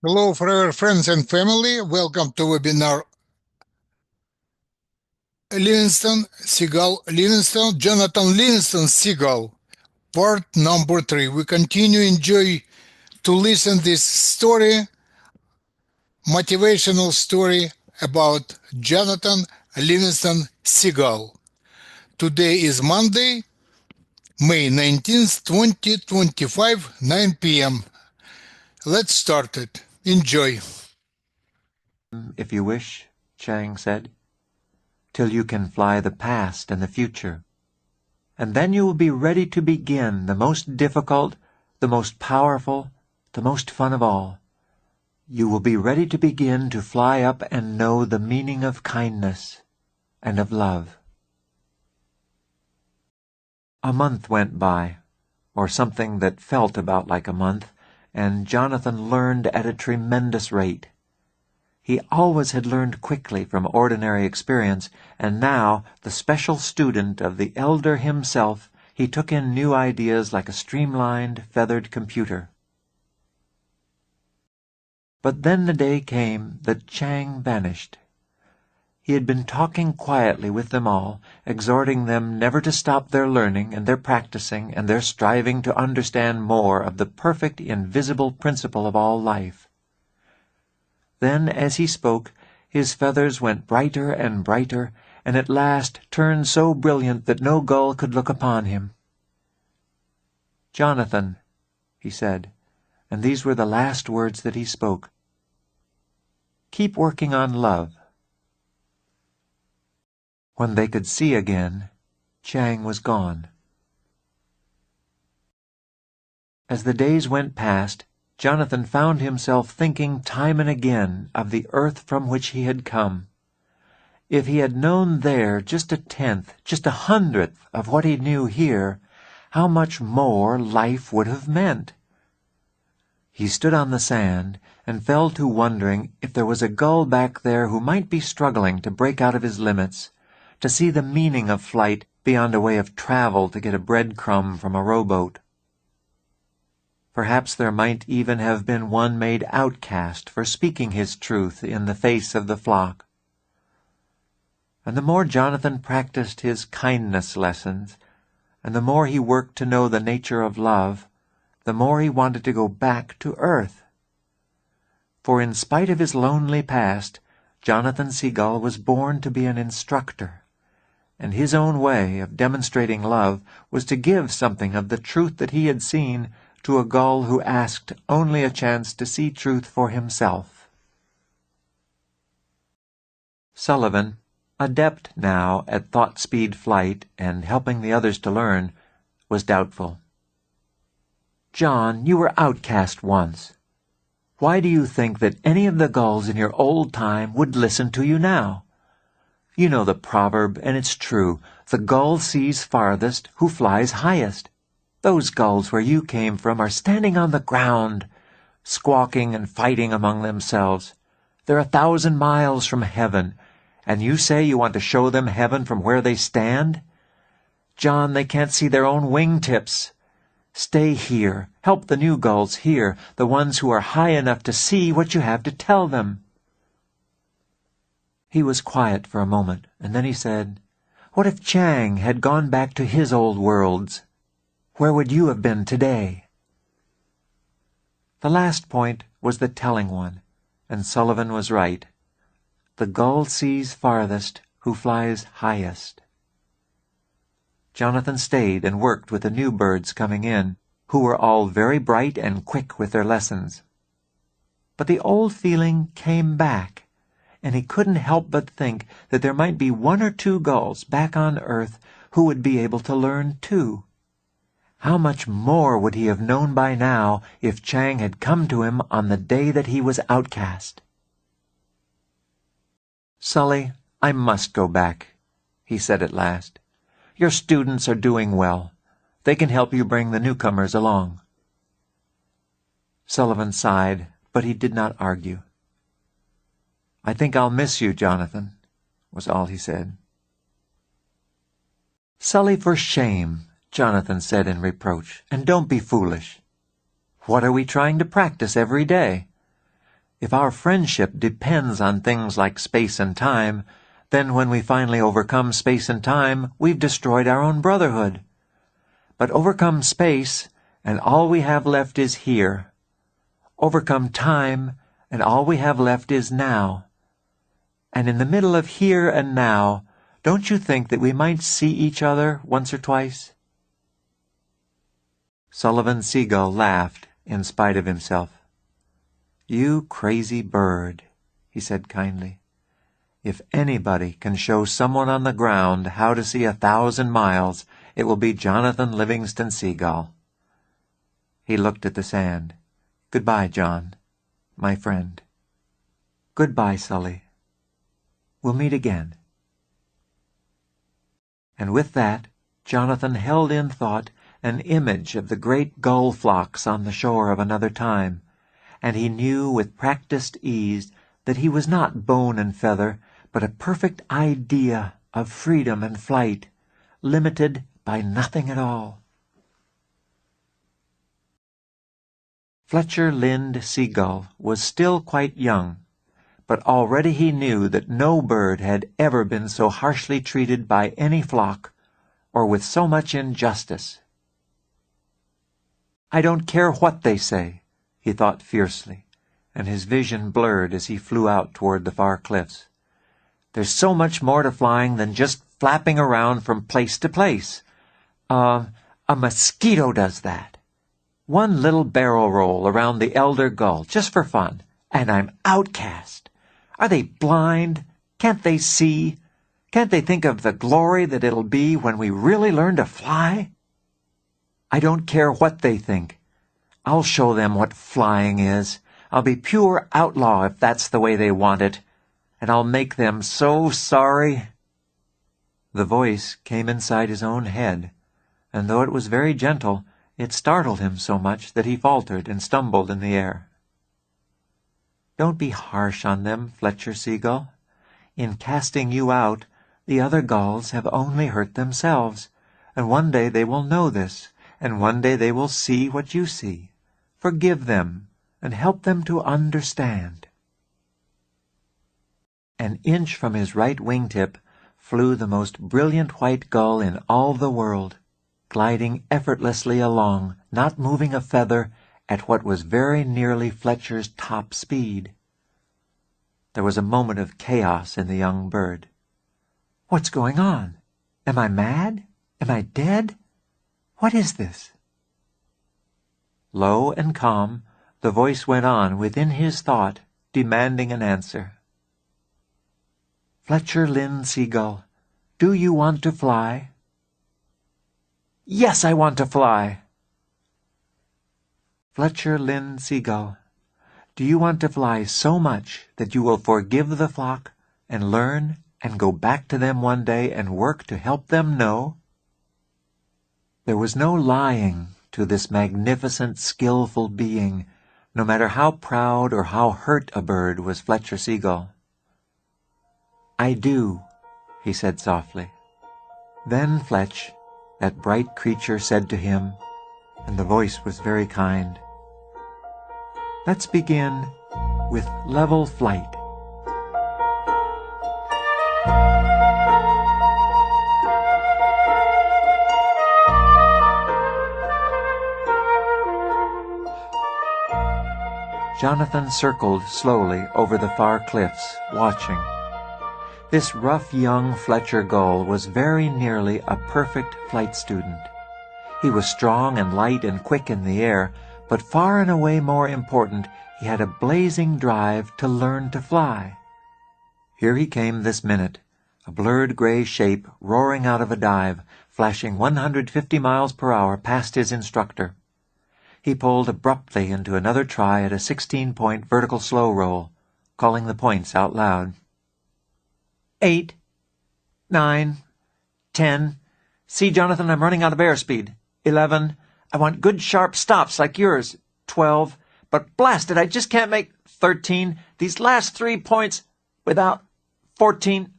Hello, forever friends and family. Welcome to webinar Jonathan Seagull, part number 3. We continue enjoy to listen this story, motivational story about Jonathan Livingston Seagull. Today is Monday, May 19th, 2025, 9 p.m. Let's start it. Enjoy. If you wish, Chang said, till you can fly the past and the future. And then you will be ready to begin the most difficult, the most powerful, the most fun of all. You will be ready to begin to fly up and know the meaning of kindness and of love. A month went by, or something that felt about like a month, and Jonathan learned at a tremendous rate. He always had learned quickly from ordinary experience, and now, the special student of the elder himself, he took in new ideas like a streamlined, feathered computer. But then the day came that Chang vanished. He had been talking quietly with them all, exhorting them never to stop their learning and their practicing and their striving to understand more of the perfect invisible principle of all life. Then, as he spoke, his feathers went brighter and brighter, and at last turned so brilliant that no gull could look upon him. "Jonathan," he said, and these were the last words that he spoke, "keep working on love." When they could see again, Chang was gone. As the days went past, Jonathan found himself thinking time and again of the earth from which he had come. If he had known there just a tenth, just a hundredth of what he knew here, how much more life would have meant. He stood on the sand and fell to wondering if there was a gull back there who might be struggling to break out of his limits, to see the meaning of flight beyond a way of travel to get a breadcrumb from a rowboat. Perhaps there might even have been one made outcast for speaking his truth in the face of the flock. And the more Jonathan practiced his kindness lessons, and the more he worked to know the nature of love, the more he wanted to go back to earth. For in spite of his lonely past, Jonathan Seagull was born to be an instructor, and his own way of demonstrating love was to give something of the truth that he had seen to a gull who asked only a chance to see truth for himself. Sullivan, adept now at thought-speed flight and helping the others to learn, was doubtful. "John, you were outcast once. Why do you think that any of the gulls in your old time would listen to you now? You know the proverb, and it's true. The gull sees farthest who flies highest. Those gulls where you came from are standing on the ground, squawking and fighting among themselves. They're 1,000 miles from heaven, and you say you want to show them heaven from where they stand? John, they can't see their own wingtips. Stay here. Help the new gulls here, the ones who are high enough to see what you have to tell them." He was quiet for a moment, and then he said, "What if Chang had gone back to his old worlds? Where would you have been today?" The last point was the telling one, and Sullivan was right. The gull sees farthest who flies highest. Jonathan stayed and worked with the new birds coming in, who were all very bright and quick with their lessons. But the old feeling came back, and he couldn't help but think that there might be one or two gulls back on earth who would be able to learn too. How much more would he have known by now if Chang had come to him on the day that he was outcast? "Sully, I must go back," he said at last. "Your students are doing well. They can help you bring the newcomers along." Sullivan sighed, but he did not argue. "I think I'll miss you, Jonathan," was all he said. "Sully, for shame," Jonathan said in reproach, "and don't be foolish. What are we trying to practice every day? If our friendship depends on things like space and time, then when we finally overcome space and time, we've destroyed our own brotherhood. But overcome space, and all we have left is here. Overcome time, and all we have left is now. And in the middle of here and now, don't you think that we might see each other once or twice?" Sullivan Seagull laughed in spite of himself. "You crazy bird," he said kindly. "If anybody can show someone on the ground how to see 1,000 miles, it will be Jonathan Livingston Seagull." He looked at the sand. "Goodbye, John, my friend." "Goodbye, Sully. We'll meet again." And with that, Jonathan held in thought an image of the great gull flocks on the shore of another time, and he knew with practiced ease that he was not bone and feather, but a perfect idea of freedom and flight, limited by nothing at all. Fletcher Lind Seagull was still quite young, but already he knew that no bird had ever been so harshly treated by any flock, or with so much injustice. "I don't care what they say," he thought fiercely, and his vision blurred as he flew out toward the far cliffs. "There's so much more to flying than just flapping around from place to place. A mosquito does that. One little barrel roll around the elder gull, just for fun, and I'm outcast. Are they blind? Can't they see? Can't they think of the glory that it'll be when we really learn to fly? I don't care what they think. I'll show them what flying is. I'll be pure outlaw if that's the way they want it, and I'll make them so sorry." The voice came inside his own head, and though it was very gentle, it startled him so much that he faltered and stumbled in the air. "Don't be harsh on them, Fletcher Seagull. In casting you out, the other gulls have only hurt themselves, and one day they will know this, and one day they will see what you see. Forgive them, and help them to understand." An inch from his right wingtip flew the most brilliant white gull in all the world, gliding effortlessly along, not moving a feather, at what was very nearly Fletcher's top speed. There was a moment of chaos in the young bird. "What's going on? Am I mad? Am I dead? What is this?" Low and calm, the voice went on within his thought, demanding an answer. "Fletcher Lind Seagull, do you want to fly?" "Yes, I want to fly." "Fletcher Lind Seagull, do you want to fly so much that you will forgive the flock and learn and go back to them one day and work to help them know?" There was no lying to this magnificent, skillful being, no matter how proud or how hurt a bird was Fletcher Seagull. "I do," he said softly. Then Fletch, that bright creature, said to him, and the voice was very kind, "Let's begin with level flight." Jonathan circled slowly over the far cliffs, watching. This rough young Fletcher gull was very nearly a perfect flight student. He was strong and light and quick in the air, but far and away more important, he had a blazing drive to learn to fly. Here he came this minute, a blurred gray shape roaring out of a dive, flashing 150 miles per hour past his instructor. He pulled abruptly into another try at a 16-point vertical slow roll, calling the points out loud. 8, 9, 10. See, Jonathan, I'm running out of airspeed. 11. I want good sharp stops like yours. 12. But blast it, I just can't make 13. These last 3 points without 14.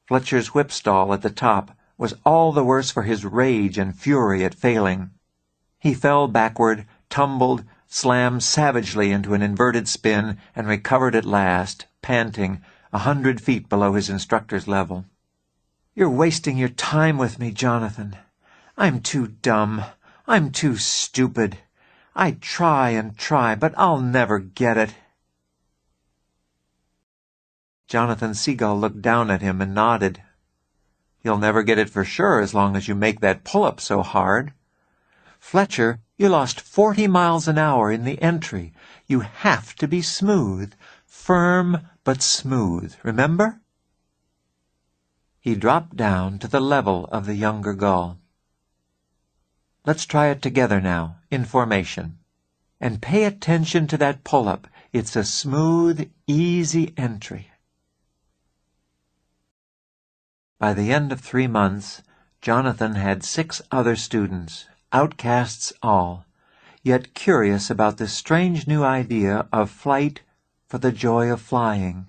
Fletcher's whipstall at the top was all the worse for his rage and fury at failing. He fell backward, tumbled, slammed savagely into an inverted spin, and recovered at last, panting, 100 feet below his instructor's level. "You're wasting your time with me, Jonathan. I'm too dumb. I'm too stupid. I try and try, but I'll never get it." Jonathan Seagull looked down at him and nodded. "You'll never get it for sure as long as you make that pull-up so hard. Fletcher, you lost 40 miles an hour in the entry. You have to be smooth. Firm but smooth, remember?" He dropped down to the level of the younger gull. "Let's try it together now, in formation. And pay attention to that pull-up. It's a smooth, easy entry." By the end of 3 months, Jonathan had 6 other students, outcasts all, yet curious about this strange new idea of flight for the joy of flying.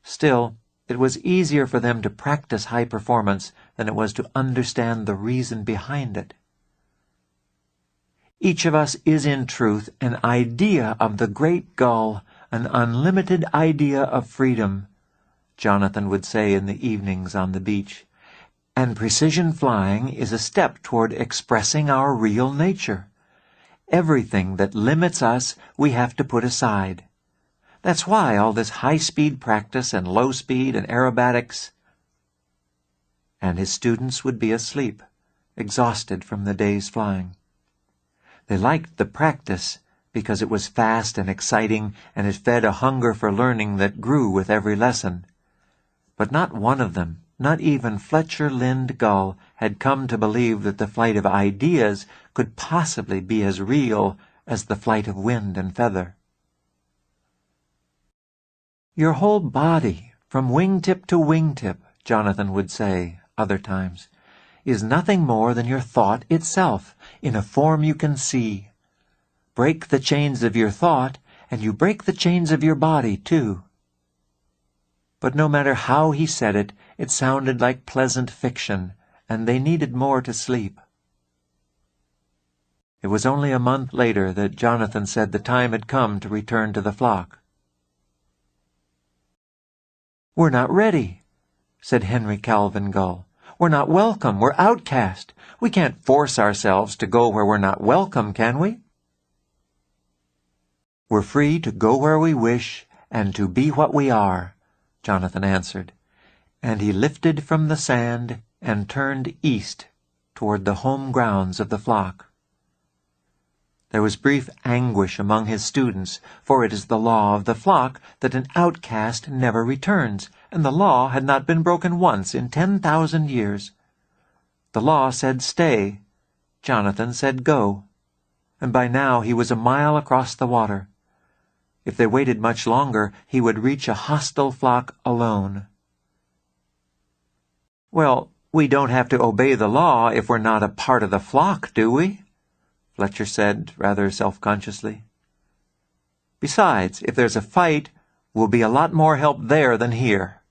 Still, it was easier for them to practice high performance than it was to understand the reason behind it. Each of us is in truth an idea of the great gull, an unlimited idea of freedom, Jonathan would say in the evenings on the beach, and precision flying is a step toward expressing our real nature. Everything that limits us we have to put aside. That's why all this high-speed practice and low-speed and aerobatics. And his students would be asleep, exhausted from the day's flying. They liked the practice because it was fast and exciting, and it fed a hunger for learning that grew with every lesson. But not one of them, not even Fletcher Lind Gull, had come to believe that the flight of ideas could possibly be as real as the flight of wind and feather. "Your whole body, from wingtip to wingtip," Jonathan would say other times, "is nothing more than your thought itself, in a form you can see. Break the chains of your thought, and you break the chains of your body, too." But no matter how he said it, it sounded like pleasant fiction, and they needed more to sleep. It was only a month later that Jonathan said the time had come to return to the flock. "We're not ready," said Henry Calvin Gull. "We're not welcome. We're outcast. We can't force ourselves to go where we're not welcome, can we?" "We're free to go where we wish and to be what we are," Jonathan answered, and he lifted from the sand and turned east toward the home grounds of the flock. There was brief anguish among his students, for it is the law of the flock that an outcast never returns, and the law had not been broken once in 10,000 years. The law said stay, Jonathan said go, and by now he was a mile across the water. If they waited much longer, he would reach a hostile flock alone. "Well, we don't have to obey the law if we're not a part of the flock, do we?" Fletcher said, rather self-consciously. "Besides, if there's a fight, we'll be a lot more help there than here."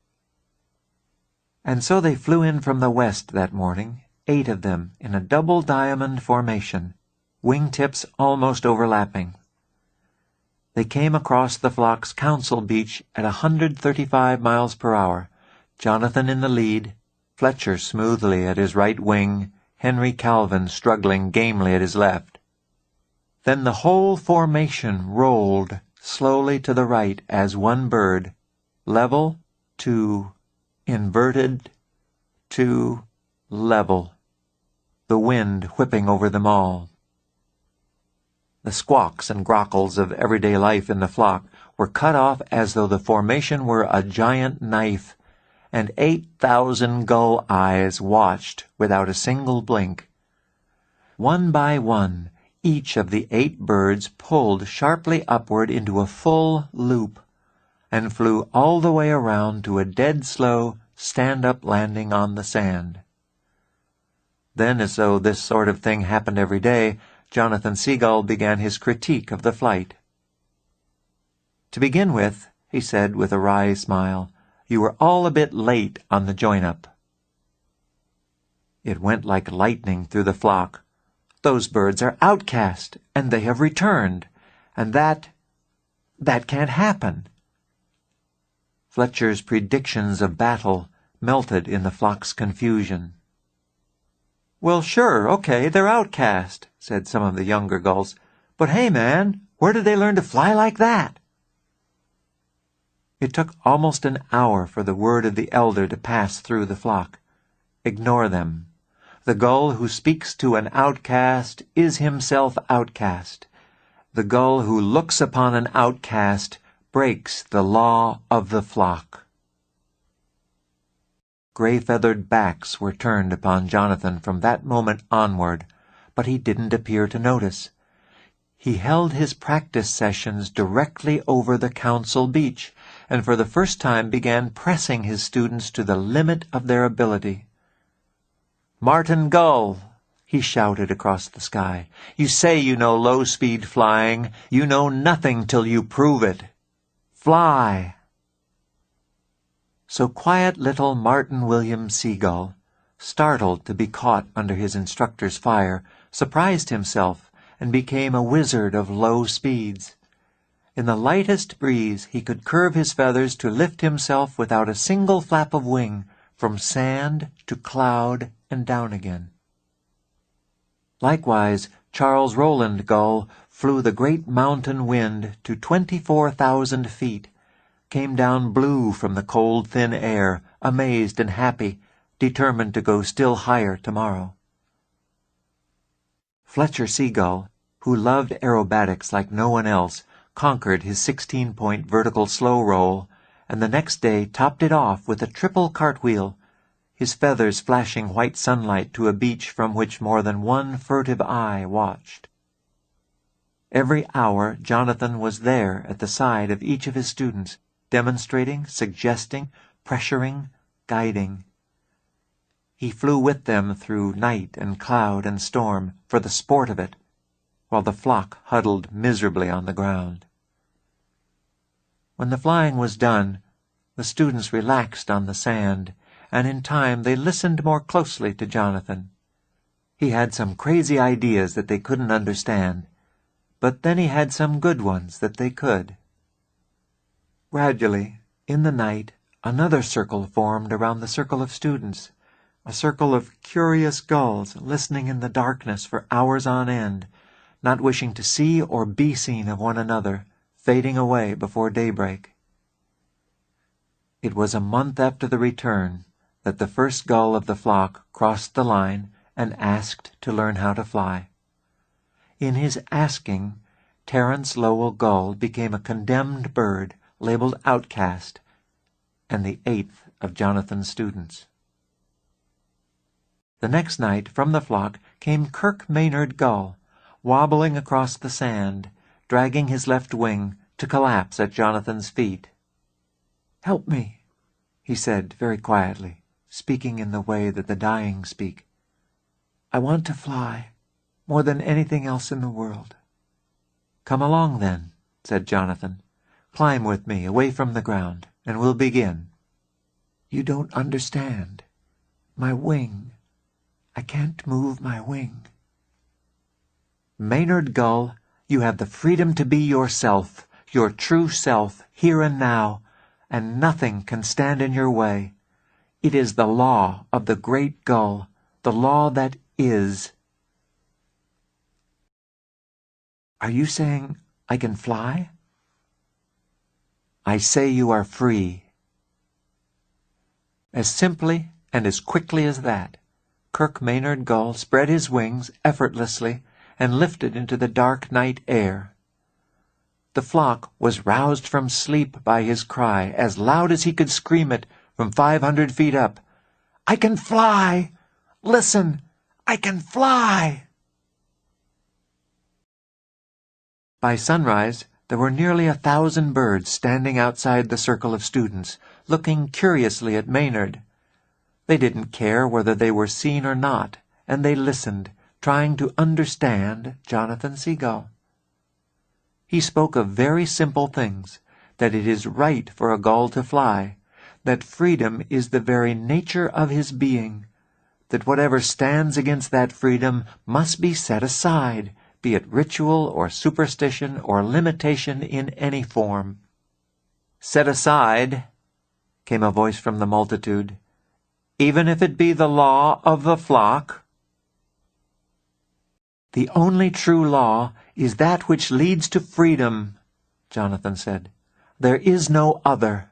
And so they flew in from the west that morning, 8 of them in a double diamond formation, wingtips almost overlapping. They came across the flock's council beach at 135 miles per hour, Jonathan in the lead, Fletcher smoothly at his right wing, Henry Calvin struggling gamely at his left. Then the whole formation rolled slowly to the right as one bird, level to inverted to level, the wind whipping over them all. The squawks and grockles of everyday life in the flock were cut off as though the formation were a giant knife, and 8,000 gull eyes watched without a single blink. One by one, each of the 8 birds pulled sharply upward into a full loop, and flew all the way around to a dead-slow stand-up landing on the sand. Then, as though this sort of thing happened every day, Jonathan Seagull began his critique of the flight. "To begin with," he said with a wry smile, "you were all a bit late on the join-up." It went like lightning through the flock. Those birds are outcast, and they have returned, and that can't happen." Fletcher's predictions of battle melted in the flock's confusion. "Well, sure, okay, they're outcast," said some of the younger gulls. "But hey, man, where did they learn to fly like that?" It took almost an hour for the word of the elder to pass through the flock. Ignore them. The gull who speaks to an outcast is himself outcast. The gull who looks upon an outcast breaks the law of the flock. Gray-feathered backs were turned upon Jonathan from that moment onward, but he didn't appear to notice. He held his practice sessions directly over the council beach, and for the first time began pressing his students to the limit of their ability. "Martin Gull," he shouted across the sky, "you say you know low-speed flying. You know nothing till you prove it. Fly!" So quiet little Martin William Seagull, startled to be caught under his instructor's fire, surprised himself and became a wizard of low speeds. In the lightest breeze he could curve his feathers to lift himself without a single flap of wing from sand to cloud and down again. Likewise, Charles Roland Gull flew the great mountain wind to 24,000 feet, came down blue from the cold thin air, amazed and happy, determined to go still higher tomorrow. Fletcher Seagull, who loved aerobatics like no one else, conquered his 16-point vertical slow roll, and the next day topped it off with a triple cartwheel, his feathers flashing white sunlight to a beach from which more than one furtive eye watched. Every hour Jonathan was there at the side of each of his students, demonstrating, suggesting, pressuring, guiding. He flew with them through night and cloud and storm for the sport of it, while the flock huddled miserably on the ground. When the flying was done, the students relaxed on the sand, and in time they listened more closely to Jonathan. He had some crazy ideas that they couldn't understand, but then he had some good ones that they could. Gradually, in the night, another circle formed around the circle of students, a circle of curious gulls listening in the darkness for hours on end, not wishing to see or be seen of one another, fading away before daybreak. It was a month after the return that the first gull of the flock crossed the line and asked to learn how to fly. In his asking, Terence Lowell Gull became a condemned bird, labeled outcast, and the 8th of Jonathan's students. The next night, from the flock, came Kirk Maynard Gull, wobbling across the sand, dragging his left wing to collapse at Jonathan's feet. "Help me," he said very quietly, speaking in the way that the dying speak. "I want to fly, more than anything else in the world." "Come along, then," said Jonathan. "Climb with me, away from the ground, and we'll begin." "You don't understand. My wing. I can't move my wing." "Maynard Gull, you have the freedom to be yourself, your true self, here and now, and nothing can stand in your way. It is the law of the great gull, the law that is." "Are you saying I can fly?" "I say you are free." As simply and as quickly as that, Kirk Maynard Gull spread his wings effortlessly and lifted into the dark night air. The flock was roused from sleep by his cry, as loud as he could scream it from 500 feet up. "I can fly! Listen! I can fly!" By sunrise, there were nearly 1,000 birds standing outside the circle of students, looking curiously at Maynard. They didn't care whether they were seen or not, and they listened, trying to understand Jonathan Seagull. He spoke of very simple things, that it is right for a gull to fly, that freedom is the very nature of his being, that whatever stands against that freedom must be set aside, be it ritual or superstition or limitation in any form. "Set aside," came a voice from the multitude, "even if it be the law of the flock." "The only true law is that which leads to freedom," Jonathan said. "There is no other."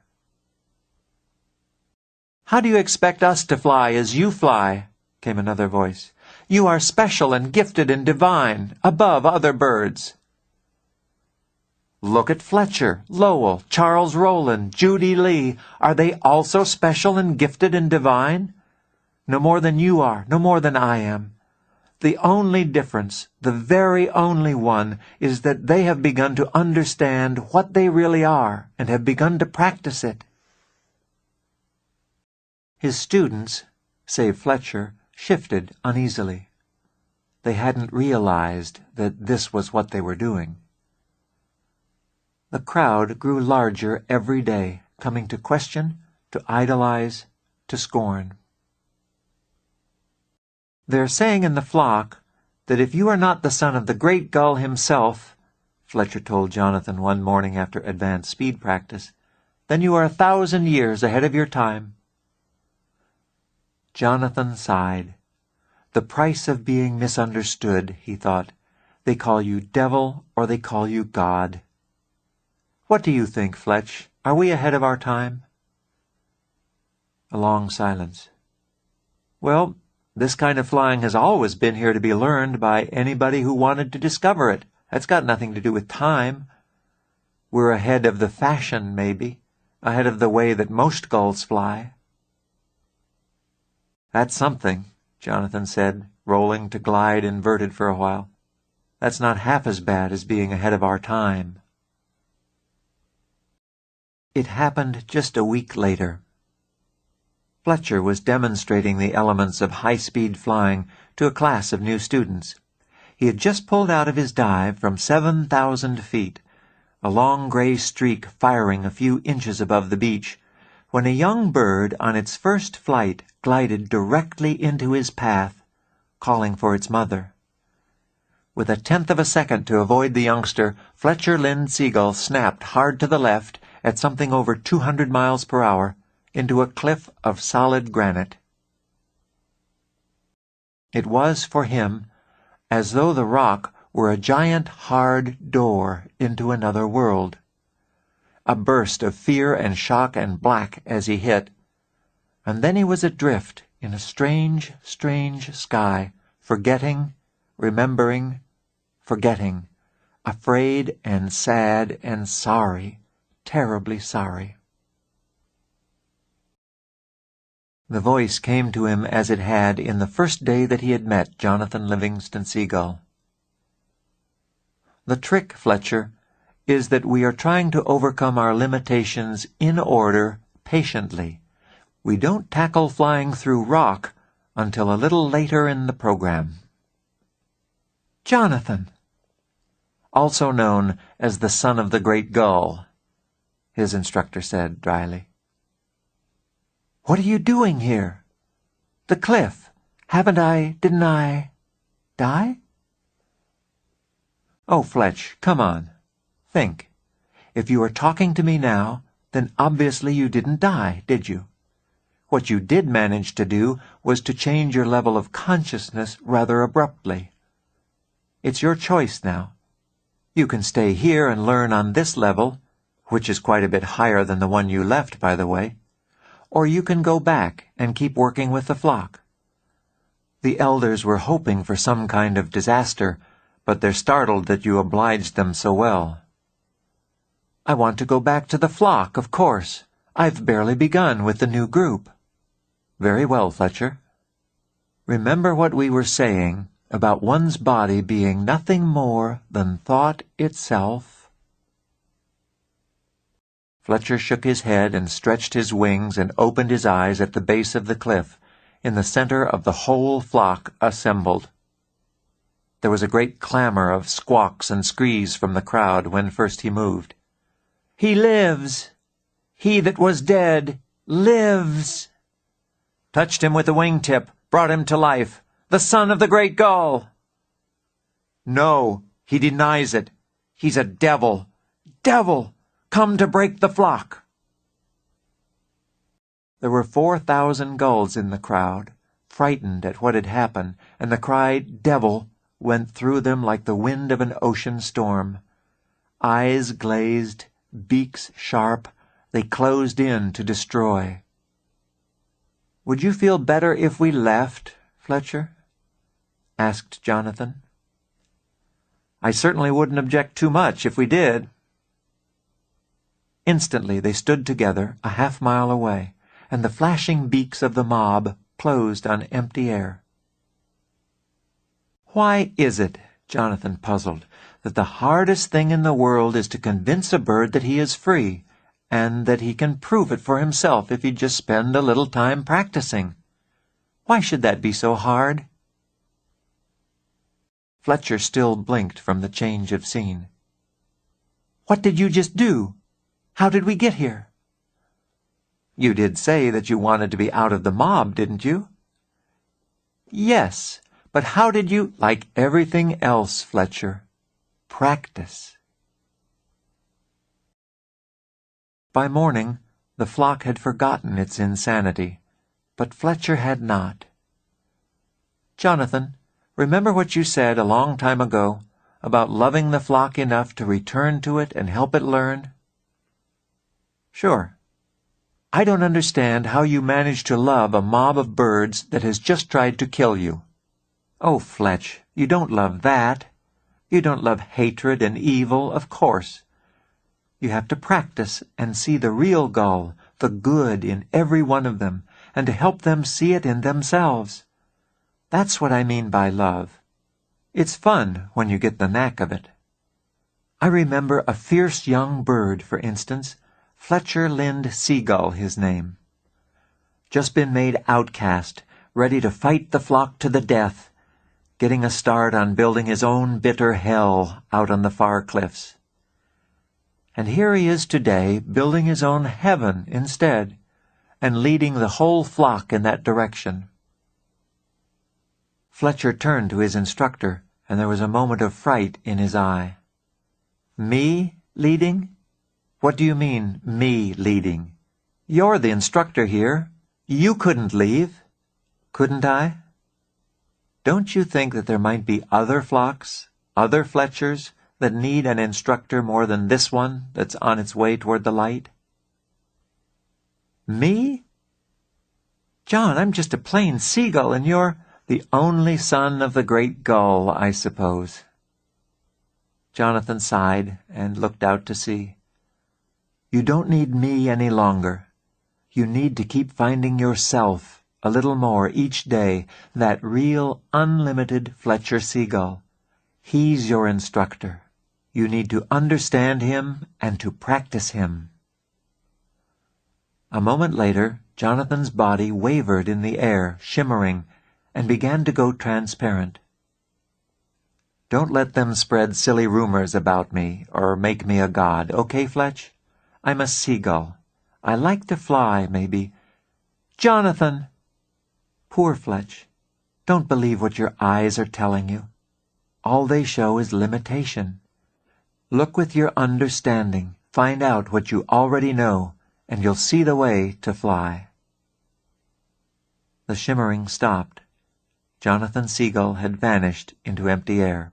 "How do you expect us to fly as you fly?" came another voice. "You are special and gifted and divine, above other birds." "Look at Fletcher, Lowell, Charles Rowland, Judy Lee. Are they also special and gifted and divine? No more than you are, no more than I am. The only difference, the very only one, is that they have begun to understand what they really are and have begun to practice it." His students, save Fletcher, shifted uneasily. They hadn't realized that this was what they were doing. The crowd grew larger every day, coming to question, to idolize, to scorn. "They're saying in the flock that if you are not the son of the great gull himself," Fletcher told Jonathan one morning after advanced speed practice, "then you are 1,000 years ahead of your time." Jonathan sighed. The price of being misunderstood, he thought. They call you devil or they call you God. What do you think, Fletch? Are we ahead of our time? A long silence. "Well, this kind of flying has always been here to be learned by anybody who wanted to discover it. That's got nothing to do with time. We're ahead of the fashion, maybe, ahead of the way that most gulls fly." "That's something," Jonathan said, rolling to glide inverted for a while. "That's not half as bad as being ahead of our time." It happened just a week later. Fletcher was demonstrating the elements of high-speed flying to a class of new students. He had just pulled out of his dive from 7,000 feet, a long gray streak firing a few inches above the beach, when a young bird on its first flight glided directly into his path, calling for its mother. With a tenth of a second to avoid the youngster, Jonathan Seagull snapped hard to the left at something over 200 miles per hour into a cliff of solid granite. It was, for him, as though the rock were a giant hard door into another world. A burst of fear and shock and black as he hit, and then he was adrift in a strange, strange sky, forgetting, remembering, forgetting, afraid and sad and sorry, terribly sorry. The voice came to him as it had in the first day that he had met Jonathan Livingston Seagull. "The trick, Fletcher, is that we are trying to overcome our limitations in order, patiently. We don't tackle flying through rock until a little later in the program." "Jonathan!" "Also known as the son of the great gull," his instructor said dryly. "What are you doing here? The cliff. Didn't I die?" "Oh, Fletch, come on. Think. If you are talking to me now, then obviously you didn't die, did you? What you did manage to do was to change your level of consciousness rather abruptly. It's your choice now. You can stay here and learn on this level, which is quite a bit higher than the one you left, by the way, or you can go back and keep working with the flock. The elders were hoping for some kind of disaster, but they're startled that you obliged them so well." "I want to go back to the flock, of course. I've barely begun with the new group." "Very well, Fletcher. Remember what we were saying about one's body being nothing more than thought itself?" Fletcher shook his head and stretched his wings and opened his eyes at the base of the cliff, in the center of the whole flock assembled. There was a great clamor of squawks and screes from the crowd when first he moved. "He lives! He that was dead lives!" "Touched him with a wingtip. brought him to life, the son of the great gull. No, he denies it. He's a devil. Devil, come to break the flock. There were 4,000 gulls in the crowd, frightened at what had happened, and the cry, "Devil," went through them like the wind of an ocean storm. Eyes glazed, beaks sharp, they closed in to destroy. "Would you feel better if we left, Fletcher?" asked Jonathan. "I certainly wouldn't object too much if we did." Instantly they stood together a half-mile away, and the flashing beaks of the mob closed on empty air. Why is it, Jonathan puzzled, that the hardest thing in the world is to convince a bird that he is free, and that he can prove it for himself if he'd just spend a little time practicing? Why should that be so hard? Fletcher still blinked from the change of scene. "What did you just do? How did we get here?" "You did say that you wanted to be out of the mob, didn't you?" "Yes, but how did you—" "Like everything else, Fletcher. Practice." By morning, the flock had forgotten its insanity, but Fletcher had not. "Jonathan, remember what you said a long time ago about loving the flock enough to return to it and help it learn?" "Sure. I don't understand how you manage to love a mob of birds that has just tried to kill you." "Oh, Fletch, you don't love that. You don't love hatred and evil, of course. You have to practice and see the real gull, the good in every one of them, and to help them see it in themselves. That's what I mean by love. It's fun when you get the knack of it. I remember a fierce young bird, for instance, Fletcher Seagull his name. Just been made outcast, ready to fight the flock to the death, getting a start on building his own bitter hell out on the far cliffs. And here he is today, building his own heaven instead, and leading the whole flock in that direction. Fletcher turned to his instructor, and there was a moment of fright in his eye. "Me leading? What do you mean, me leading? You're the instructor here. You couldn't leave. Couldn't I? Don't you think that there might be other flocks, other Fletchers, that need an instructor more than this one that's on its way toward the light?" "Me? John, I'm just a plain seagull, and you're—" "The only son of the great gull, I suppose." Jonathan sighed and looked out to sea. "You don't need me any longer. You need to keep finding yourself a little more each day, that real, unlimited Fletcher Seagull. He's your instructor. You need to understand him and to practice him." A moment later, Jonathan's body wavered in the air, shimmering, and began to go transparent. "Don't let them spread silly rumors about me or make me a god, okay, Fletch? I'm a seagull. I like to fly, maybe." "Jonathan!" "Poor Fletch. Don't believe what your eyes are telling you. All they show is limitation. Look with your understanding. Find out what you already know, and you'll see the way to fly." The shimmering stopped. Jonathan Seagull had vanished into empty air.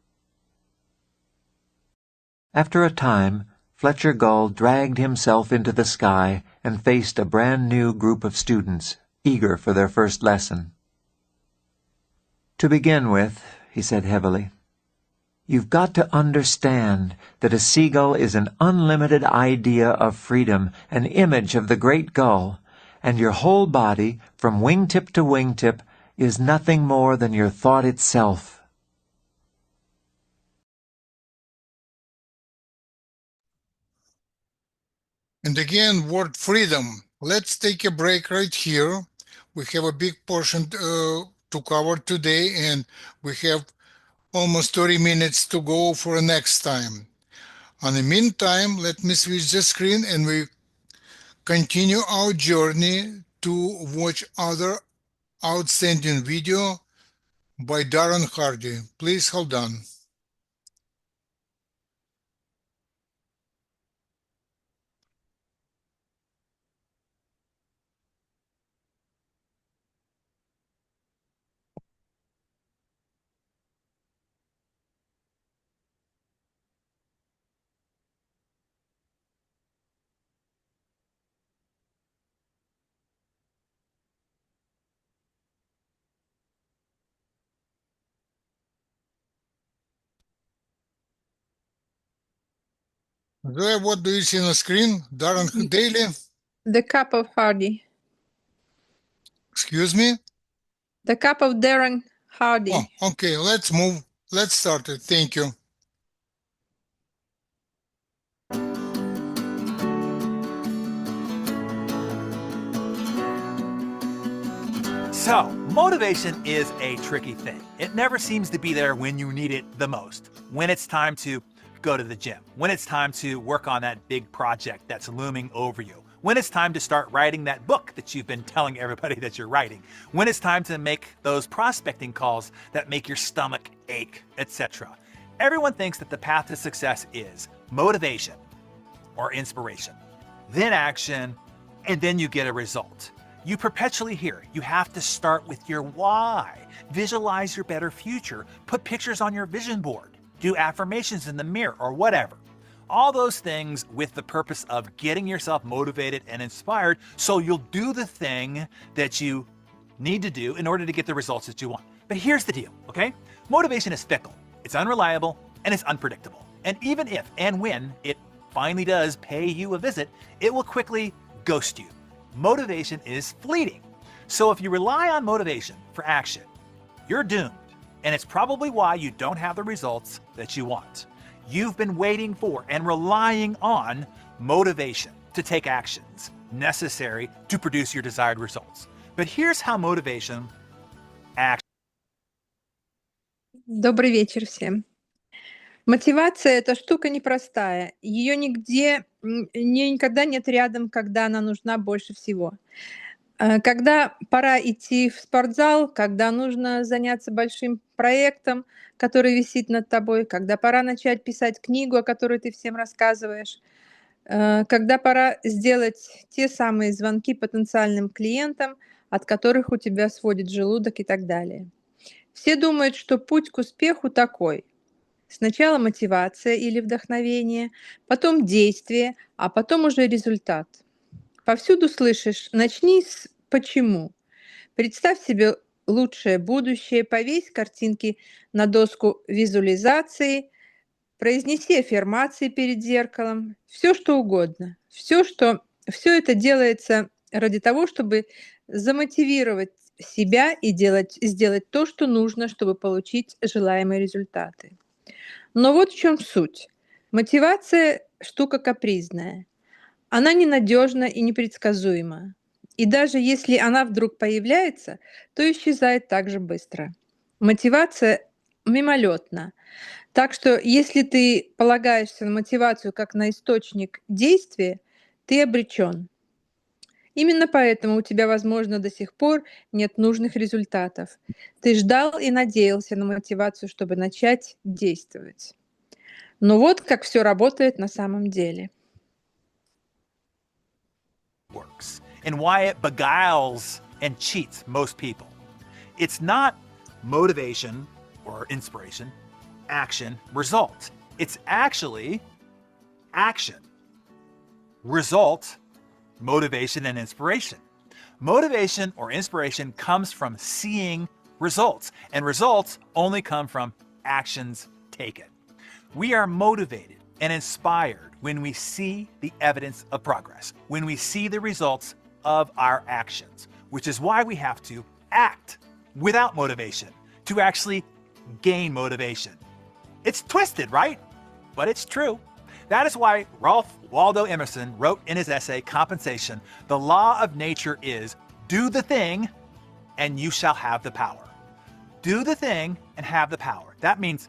After a time, Fletcher Gull dragged himself into the sky and faced a brand-new group of students, eager for their first lesson. "To begin with," he said heavily, "you've got to understand that a seagull is an unlimited idea of freedom, an image of the great gull, and your whole body, from wingtip to wingtip, is nothing more than your thought itself." And again, word freedom. Let's take a break right here. We have a big portion to cover today, and we have almost 30 minutes to go for next time. In the meantime, let me switch the screen and we continue our journey to watch other outstanding video by Darren Hardy. Please hold on. Zoe, what do you see on the screen? Darren Daly? The Cup of Hardy. Excuse me? The Cup of Darren Hardy. Oh, okay, let's move. Let's start it. Thank you. So, motivation is a tricky thing. It never seems to be there when you need it the most. When it's time to go to the gym, when it's time to work on that big project that's looming over you, when it's time to start writing that book that you've been telling everybody that you're writing, when it's time to make those prospecting calls that make your stomach ache, etc. Everyone thinks that the path to success is motivation or inspiration, then action, and then you get a result. You perpetually hear, you have to start with your why. Visualize your better future. Put pictures on your vision board. Do affirmations in the mirror or whatever. All those things with the purpose of getting yourself motivated and inspired so you'll do the thing that you need to do in order to get the results that you want. But here's the deal, okay? Motivation is fickle, it's unreliable, and it's unpredictable. And even if and when it finally does pay you a visit, it will quickly ghost you. Motivation is fleeting. So if you rely on motivation for action, you're doomed. And it's probably why you don't have the results that you want. You've been waiting for and relying on motivation to take actions necessary to produce your desired results. But here's how motivation acts. Добрый вечер всем. Мотивация — это штука непростая. Ее никогда нет рядом, когда она нужна больше всего. Когда пора идти в спортзал, когда нужно заняться большим проектом, который висит над тобой, когда пора начать писать книгу, о которой ты всем рассказываешь, когда пора сделать те самые звонки потенциальным клиентам, от которых у тебя сводит желудок и так далее. Все думают, что путь к успеху такой: сначала мотивация или вдохновение, потом действие, а потом уже результат. Повсюду слышишь: начни с «почему». Представь себе лучшее будущее, повесь картинки на доску визуализации, произнеси аффирмации перед зеркалом, все что угодно. Все это делается ради того, чтобы замотивировать себя и сделать то, что нужно, чтобы получить желаемые результаты. Но вот в чем суть. Мотивация — штука капризная. Она ненадежна и непредсказуема. И даже если она вдруг появляется, то исчезает так же быстро. Мотивация мимолетна. Так что если ты полагаешься на мотивацию как на источник действия, ты обречен. Именно поэтому у тебя, возможно, до сих пор нет нужных результатов. Ты ждал и надеялся на мотивацию, чтобы начать действовать. Но вот как все работает на самом деле. Works and why it beguiles and cheats most people. It's not motivation or inspiration, action, result. It's actually action, result, motivation, and inspiration. Motivation or inspiration comes from seeing results, and results only come from actions taken. We are motivated and inspired when we see the evidence of progress, when we see the results of our actions, which is why we have to act without motivation to actually gain motivation. It's twisted, right? But it's true. That is why Ralph Waldo Emerson wrote in his essay, Compensation, the law of nature is do the thing and you shall have the power. Do the thing and have the power. That means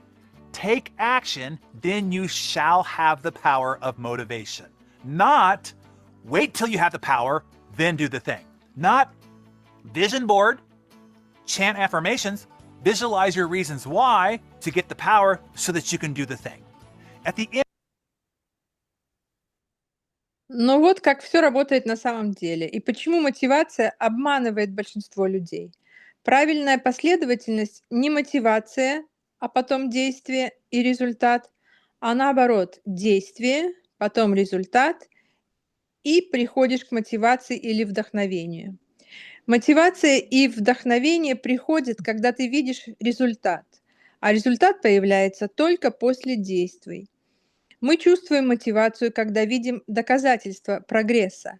take action, then you shall have the power of motivation. Not wait till you have the power, then do the thing. Not vision board, chant affirmations, visualize your reasons why to get the power so that you can do the thing. At the end, Но вот как все работает на самом деле и почему мотивация обманывает большинство людей. Правильная последовательность не мотивация, а потом действие и результат, а наоборот, действие, потом результат и приходишь к мотивации или вдохновению. Мотивация и вдохновение приходят, когда ты видишь результат, а результат появляется только после действий. Мы чувствуем мотивацию, когда видим доказательства прогресса,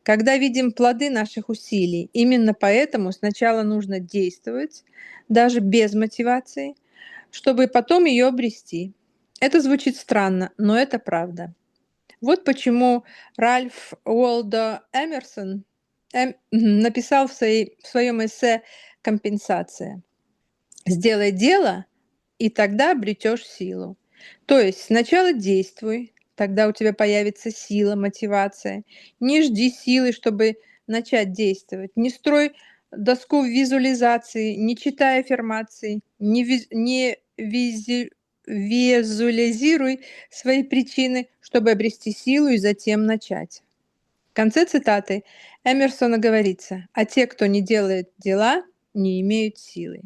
когда видим плоды наших усилий. Именно поэтому сначала нужно действовать, даже без мотивации, чтобы потом ее обрести. Это звучит странно, но это правда. Вот почему Ральф Уолдо Эмерсон написал в своем эссе «Компенсация». «Сделай дело, и тогда обретешь силу». То есть сначала действуй, тогда у тебя появится сила, мотивация. Не жди силы, чтобы начать действовать. Не строй доску визуализации, не читай аффирмации, не визуализируй свои причины, чтобы обрести силу и затем начать. В конце цитаты Эмерсона говорится: «А те, кто не делает дела, не имеют силы».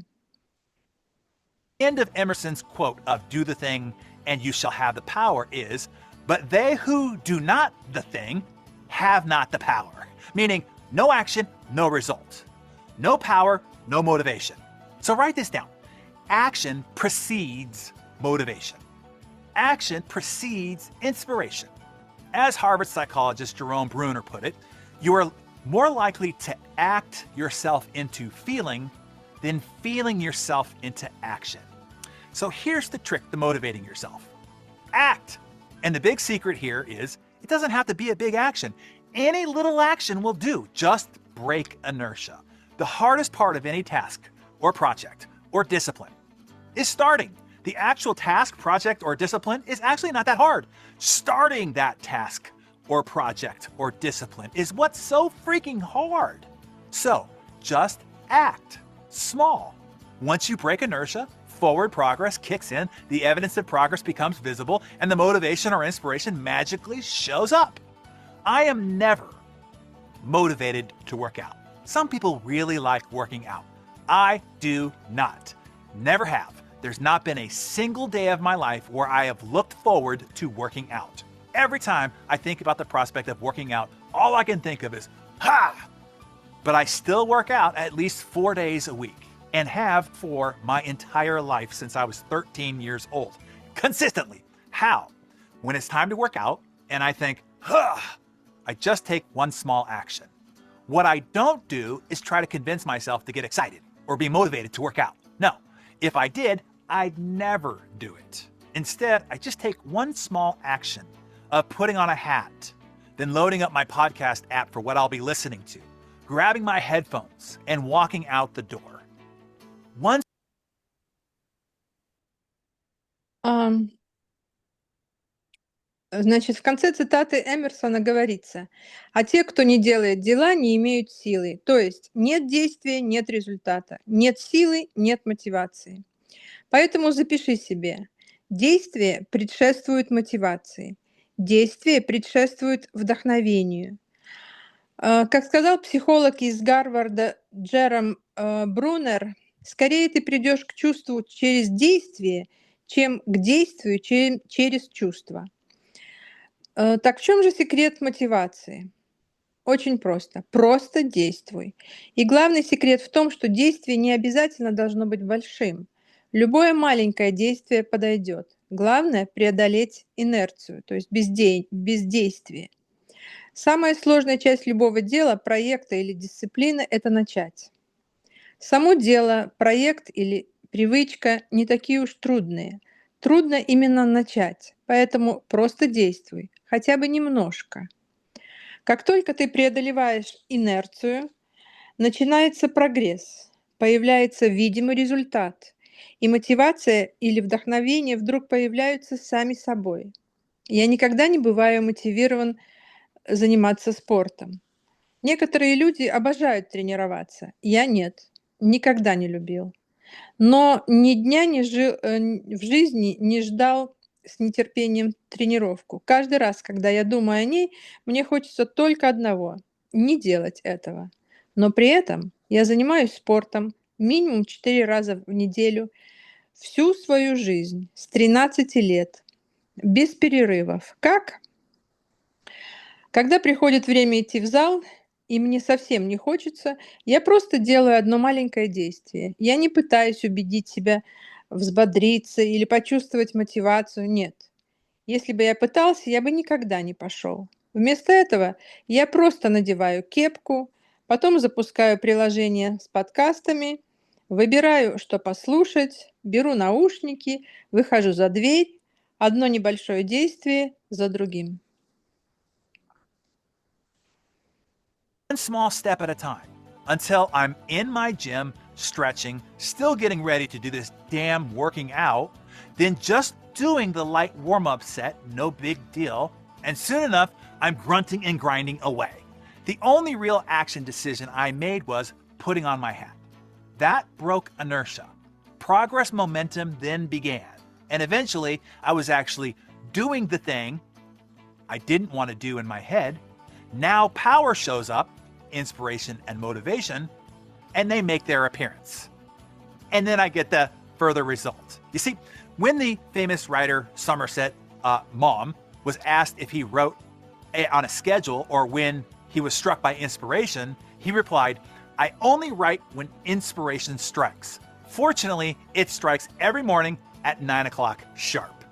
end of Emerson's quote of do the thing and you shall have the power is, but they who do not the thing have not the power. Meaning no action, no result. No power, no motivation. So write this down. Action precedes motivation. Action precedes inspiration. As Harvard psychologist Jerome Bruner put it, you are more likely to act yourself into feeling than feeling yourself into action. So here's the trick to motivating yourself. Act. And the big secret here is it doesn't have to be a big action. Any little action will do. Just break inertia. The hardest part of any task or project or discipline is starting. The actual task, project, or discipline is actually not that hard. Starting that task or project or discipline is what's so freaking hard. So just act small. Once you break inertia, forward progress kicks in, the evidence of progress becomes visible, and the motivation or inspiration magically shows up. I am never motivated to work out. Some people really like working out. I do not. Never have. There's not been a single day of my life where I have looked forward to working out. Every time I think about the prospect of working out, all I can think of is, ha! But I still work out at least 4 days a week and have for my entire life since I was 13 years old. Consistently. How? When it's time to work out and I think, huh, I just take one small action. What I don't do is try to convince myself to get excited or be motivated to work out. No. If I did, I'd never do it. Instead, I just take one small action of putting on a hat, then loading up my podcast app for what I'll be listening to, grabbing my headphones, and walking out the door. Once Значит, в конце цитаты Эмерсона говорится: «А те, кто не делает дела, не имеют силы». То есть нет действия, нет результата, нет силы, нет мотивации. Поэтому запиши себе: действие предшествует мотивации, действие предшествует вдохновению. Как сказал психолог из Гарварда Джером Брунер, скорее ты придешь к чувству через действие, чем к действию через чувство. Так в чем же секрет мотивации? Очень просто. Просто действуй. И главный секрет в том, что действие не обязательно должно быть большим. Любое маленькое действие подойдет. Главное – преодолеть инерцию, то есть бездействие. Самая сложная часть любого дела, проекта или дисциплины – это начать. Само дело, проект или привычка не такие уж трудные. Трудно именно начать, поэтому просто действуй, хотя бы немножко. Как только ты преодолеваешь инерцию, начинается прогресс, появляется видимый результат, и мотивация или вдохновение вдруг появляются сами собой. Я никогда не бываю мотивирован заниматься спортом. Некоторые люди обожают тренироваться, я нет. никогда не любил. Но ни дня в жизни не ждал с нетерпением тренировку. Каждый раз, когда я думаю о ней, мне хочется только одного – не делать этого. Но при этом я занимаюсь спортом минимум 4 раза в неделю всю свою жизнь, с 13 лет, без перерывов. Как? Когда приходит время идти в зал, и мне совсем не хочется, я просто делаю одно маленькое действие. Я не пытаюсь убедить себя взбодриться или почувствовать мотивацию. Нет. Если бы я пытался, я бы никогда не пошел. Вместо этого я просто надеваю кепку, потом запускаю приложение с подкастами, выбираю, что послушать, беру наушники, выхожу за дверь, одно небольшое действие за другим. One small step at a time until I'm in my gym, stretching, still getting ready to do this damn working out, then just doing the light warm-up set, no big deal, and soon enough, I'm grunting and grinding away. The only real action decision I made was putting on my hat. That broke inertia. Progress momentum then began, and eventually I was actually doing the thing I didn't want to do in my head. Now power shows up, inspiration and motivation, and they make their appearance. And then I get the further results. You see, when the famous writer Somerset Maugham was asked if he wrote on a schedule or when he was struck by inspiration, he replied, "I only write when inspiration strikes. Fortunately, it strikes every morning at 9 o'clock sharp."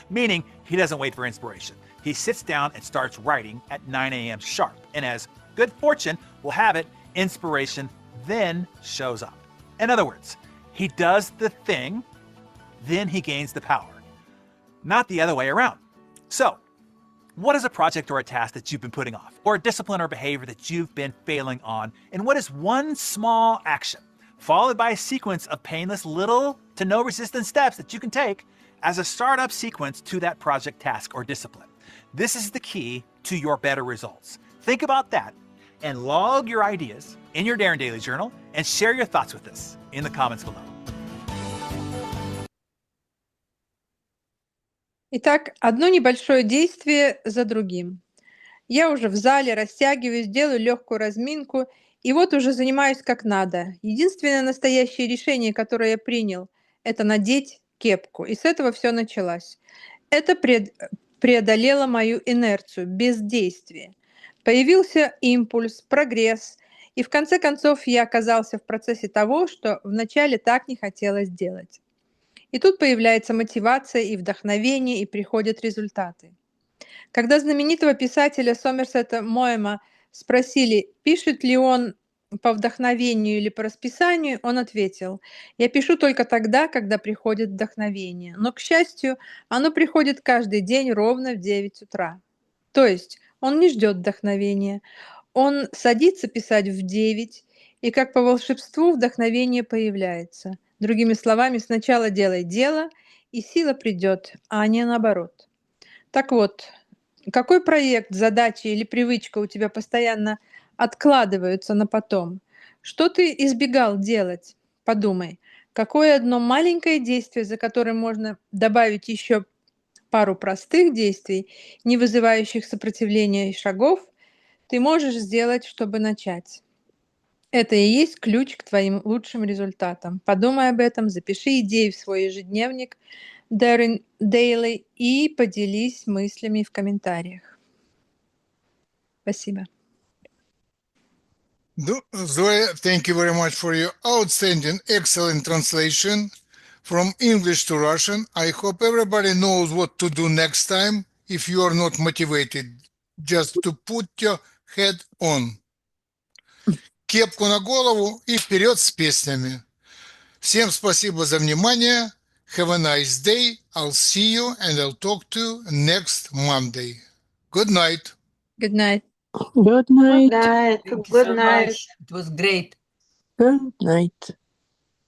Meaning he doesn't wait for inspiration. He sits down and starts writing at 9 a.m. sharp. And as good fortune will have it, inspiration then shows up. In other words, he does the thing, then he gains the power. Not the other way around. So, what is a project or a task that you've been putting off? Or a discipline or behavior that you've been failing on? And what is one small action, followed by a sequence of painless little to no resistance steps that you can take as a startup sequence to that project, task, or discipline? This is the key to your better results. Think about that and log your ideas in your Darren Daily Journal and share your thoughts with us in the comments below. Итак, одно небольшое действие за другим. Я уже в зале, растягиваюсь, делаю легкую разминку, и вот уже занимаюсь как надо. Единственное настоящее решение, которое я принял, это надеть кепку. И с этого все началось. Это преодолело мою инерцию, бездействие. Появился импульс, прогресс, и в конце концов я оказался в процессе того, что вначале так не хотелось делать. И тут появляется мотивация и вдохновение, и приходят результаты. Когда знаменитого писателя Сомерсета Моэма спросили, пишет ли он по вдохновению или по расписанию, он ответил: «Я пишу только тогда, когда приходит вдохновение. Но, к счастью, оно приходит каждый день ровно в 9 утра». То есть он не ждет вдохновения. Он садится писать в 9, и как по волшебству вдохновение появляется. Другими словами, сначала делай дело, и сила придет, а не наоборот. Так вот, какой проект, задача или привычка у тебя постоянно откладываются на потом? Что ты избегал делать? Подумай, какое одно маленькое действие, за которым можно добавить еще пару простых действий, не вызывающих сопротивления и шагов, ты можешь сделать, чтобы начать. Это и есть ключ к твоим лучшим результатам. Подумай об этом, запиши идеи в свой ежедневник Darren Daily и поделись мыслями в комментариях. Спасибо. Zoe, thank you very much for your outstanding, excellent translation from English to Russian. I hope everybody knows what to do next time if you are not motivated. Just to put your head on. Кепку на голову и вперед с песнями. Всем спасибо за внимание. Have a nice day. I'll see you and I'll talk to you next Monday. Good night. Good night. Good night. Good night. Thank you Good so night. much. It was great. Good night.